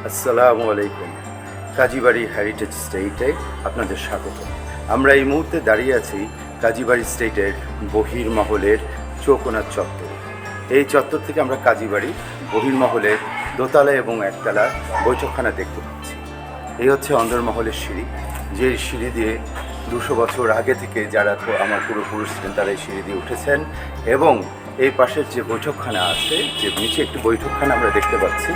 আসসালামু আলাইকুম। কাজীবাড়ি হেরিটেজ স্টেটে আপনাদের স্বাগত। আমরা এই মুহূর্তে দাঁড়িয়ে আছি কাজীবাড়ি স্টেটের বহির্মহলের চৌকোনার চত্বরে। এই চত্বর থেকে আমরা কাজীবাড়ি বহির্মহলের দোতলা এবং একতলা বৈঠকখানা দেখতে পাচ্ছি। এই হচ্ছে অন্দরমহলের সিঁড়ি, যে সিঁড়ি দিয়ে 200 বছর আগে থেকে যারা আমার পূর্বপুরুষ ছিলেন তারা এই সিঁড়ি দিয়ে উঠেছেন। এবং এই পাশের যে বৈঠকখানা আছে, যে নিচে একটি বৈঠকখানা আমরা দেখতে পাচ্ছি,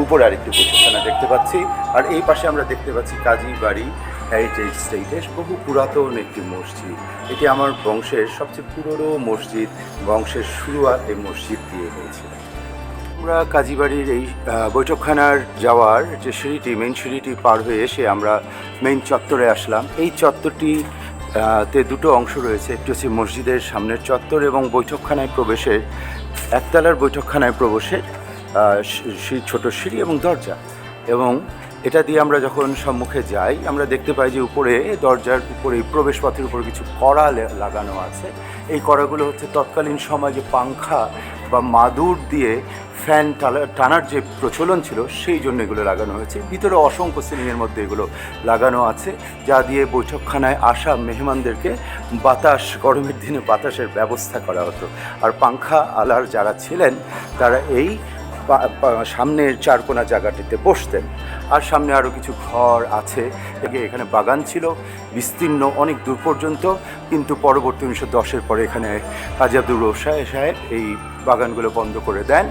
উপরে আরেকটি বৈঠকখানা দেখতে পাচ্ছি, আর এই পাশে আমরা দেখতে পাচ্ছি কাজীবাড়ি হেরিটেজ স্টেটের বহু পুরাতন একটি মসজিদ। এটি আমার বংশের সবচেয়ে পুরনো মসজিদ। বংশের শুরুয়াত এই মসজিদ দিয়ে হয়েছিল। আমরা কাজীবাড়ির এই বৈঠকখানার যাওয়ার যে সিঁড়িটি, মেইন সিঁড়িটি পার হয়ে এসে আমরা মেইন চত্বরে আসলাম। এই চত্বরটি তে দুটো অংশ রয়েছে, একটি হচ্ছে মসজিদের সামনের চত্বর এবং বৈঠকখানায় প্রবেশের, একতলার বৈঠকখানায় প্রবেশের ছোট সিঁড়ি এবং দরজা। এবং এটা দিয়ে আমরা যখন সম্মুখে যাই আমরা দেখতে পাই যে উপরে দরজার উপরে প্রবেশপথের উপরে কিছু কড়া লাগানো আছে। এই কড়াগুলো হচ্ছে তৎকালীন সময় যে পাংখা বা মাদুর দিয়ে ফ্যান টানার যে প্রচলন ছিল সেই জন্য এগুলো লাগানো হয়েছে। ভিতরে অসংখ্য সিলিংয়ের মধ্যে এগুলো লাগানো আছে, যা দিয়ে বৈঠকখানায় আসা মেহমানদেরকে বাতাস, গরমের দিনে বাতাসের ব্যবস্থা করা হতো। আর পাংখা আলার যারা ছিলেন তারা এই সামনের চারকোনা জায়গাটিতে বসতেন। আর সামনে আরও কিছু ঘর আছে। এখানে বাগান ছিল বিস্তীর্ণ অনেক দূর পর্যন্ত, কিন্তু পরবর্তী 1910-এর পরে এখানে কাজী আব্দুর রউফ সাহেব এই বাগানগুলো বন্ধ করে দেন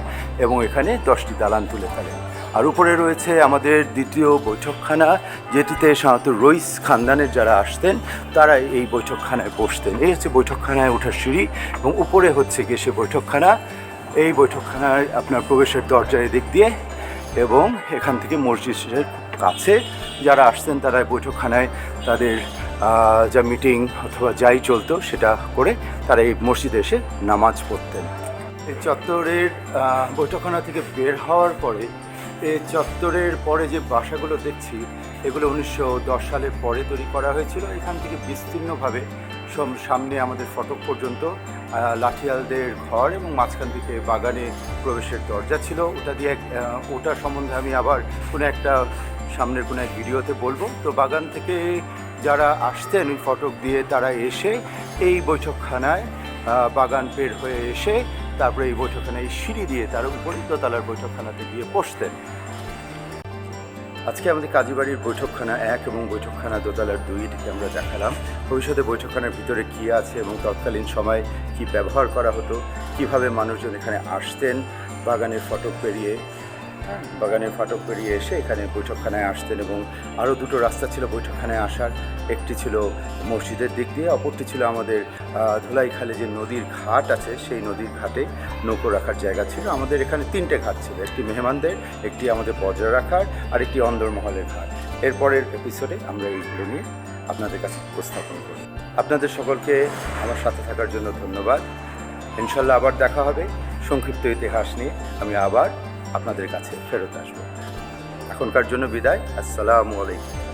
এবং এখানে 10টি দালান তুলে ফেলেন। আর উপরে রয়েছে আমাদের দ্বিতীয় বৈঠকখানা, যেটিতে সাধারণত রইস খানদানের যারা আসতেন তারা এই বৈঠকখানায় বসতেন। এই হচ্ছে বৈঠকখানায় ওঠার সিঁড়ি এবং উপরে হচ্ছে গিয়ে সে বৈঠকখানা। এই বৈঠকখানায় আপনার প্রবেশের দরজায় দিক দিয়ে এবং এখান থেকে মসজিদের কাছে যারা আসতেন তারা বৈঠকখানায় তাদের যা মিটিং অথবা যাই চলতো সেটা করে তারা এই মসজিদে এসে নামাজ পড়তেন। এই চত্বরের বৈঠকখানা থেকে বের হওয়ার পরে এই চত্বরের পরে যে বাসাগুলো দেখছি এগুলো 1910 সালের পরে তৈরি করা হয়েছিল। এখান থেকে বিস্তীর্ণভাবে সামনে আমাদের ফটক পর্যন্ত লাঠিয়ালদের ঘর এবং মাঝখান থেকে বাগানে প্রবেশের দরজা ছিল। ওটা সম্বন্ধে আমি আবার কোনো একটা সামনের কোনো এক ভিডিওতে বলবো। তো বাগান থেকে যারা আসতেন ওই ফটক দিয়ে তারা এসে এই বৈঠকখানায় বাগান পের হয়ে এসে তারপরে এই বৈঠকখানায় সিঁড়ি দিয়ে তার উপরে দোতলার বৈঠকখানাতে গিয়ে বসতেন। আজকে আমাদের কাজীবাড়ির বৈঠকখানা 1 এবং বৈঠকখানা দোতলার 2টিকে আমরা দেখালাম। ভবিষ্যতে বৈঠকখানার ভিতরে কী আছে এবং তৎকালীন সময় কি ব্যবহার করা হতো, কিভাবে মানুষজন এখানে আসতেন বাগানের ফটক পেরিয়ে এসে এখানে বৈঠকখানায় আসতেন। এবং আরও দুটো রাস্তা ছিল বৈঠকখানায় আসার। একটি ছিল মসজিদের দিক দিয়ে, অপরটি ছিল আমাদের ধুলাইখালে যে নদীর ঘাট আছে সেই নদীর ঘাটে নৌকো রাখার জায়গা ছিল। আমাদের এখানে 3টে ঘাট ছিল, একটি মেহমানদের, একটি আমাদের বজ্র রাখার, আর একটি অন্দরমহলের ঘাট। এরপরের এপিসোডে আমরা এইগুলো নিয়ে আপনাদের কাছে উপস্থাপন করি। আপনাদের সকলকে আমার সাথে থাকার জন্য ধন্যবাদ। ইনশাল্লাহ আবার দেখা হবে সংক্ষিপ্ত ইতিহাস নিয়ে। আমি আবার আপনাদের কাছে ফেরত আসবো। এখনকার জন্য বিদায়। আসসালামু আলাইকুম।